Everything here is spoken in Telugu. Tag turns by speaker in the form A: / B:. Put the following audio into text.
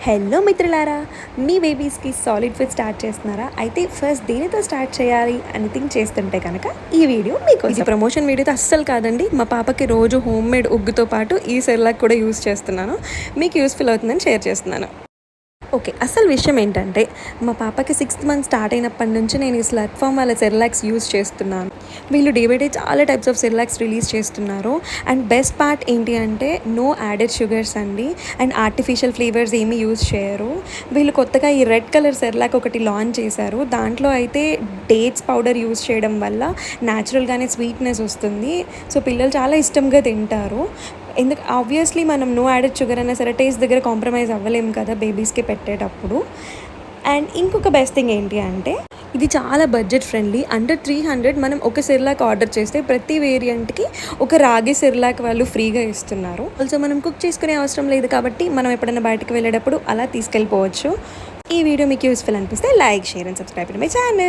A: హలో మిత్రులారా, మీ బేబీస్కి సాలిడ్ ఫుడ్ స్టార్ట్ చేస్తున్నారా? అయితే ఫస్ట్ దేనితో స్టార్ట్ చేయాలి అని థింక్ చేస్తుంటే కనుక ఈ వీడియో మీకు ఇది ప్రమోషన్ వీడియోతో అస్సలు కాదండి. మా పాపకి రోజు హోమ్ మేడ్ ఉగ్గుతో పాటు ఈ సెర్లాక్ కూడా యూస్ చేస్తున్నాను. మీకు యూస్ఫుల్ అవుతుందని షేర్ చేస్తున్నాను. ఓకే, అసలు విషయం ఏంటంటే మా పాపకి 6th మంత్ స్టార్ట్ అయినప్పటి నుంచి నేను ఈ స్లర్ప్ ఫార్మ్ వాళ్ళ సెర్లాక్స్ యూస్ చేస్తున్నాను. వీళ్ళు డే బై డే చాలా టైప్స్ ఆఫ్ సెర్లాక్స్ రిలీజ్ చేస్తున్నారు. అండ్ బెస్ట్ పార్ట్ ఏంటి అంటే నో యాడెడ్ షుగర్స్ అండి, అండ్ ఆర్టిఫిషియల్ ఫ్లేవర్స్ ఏమీ యూస్ చేయరు. వీళ్ళు కొత్తగా ఈ రెడ్ కలర్ సెర్లాక్ ఒకటి లాంచ్ చేశారు. దాంట్లో అయితే డేట్స్ పౌడర్ యూస్ చేయడం వల్ల న్యాచురల్గానే స్వీట్నెస్ వస్తుంది. సో పిల్లలు చాలా ఇష్టంగా తింటారు. ఎందుకు ఆబ్వియస్లీ మనం నో యాడెడ్ షుగర్ అయినా సరే టేస్ట్ దగ్గర కాంప్రమైజ్ అవ్వలేము కదా బేబీస్కి పెట్టేటప్పుడు. అండ్ ఇంకొక బెస్ట్ థింగ్ ఏంటి అంటే ఇది చాలా బడ్జెట్ ఫ్రెండ్లీ. అండర్ 300 మనం ఒక సెర్లాక్ ఆర్డర్ చేస్తే ప్రతి వేరియంట్కి ఒక రాగి సెర్లాక్ వాళ్ళు ఫ్రీగా ఇస్తున్నారు. ఆల్సో మనం కుక్ చేసుకునే అవసరం లేదు కాబట్టి మనం ఎప్పుడైనా బయటకు వెళ్ళేటప్పుడు అలా తీసుకెళ్ళిపోవచ్చు. ఈ వీడియో మీకు యూస్ఫుల్ అనిపిస్తే like, share and subscribe to my channel.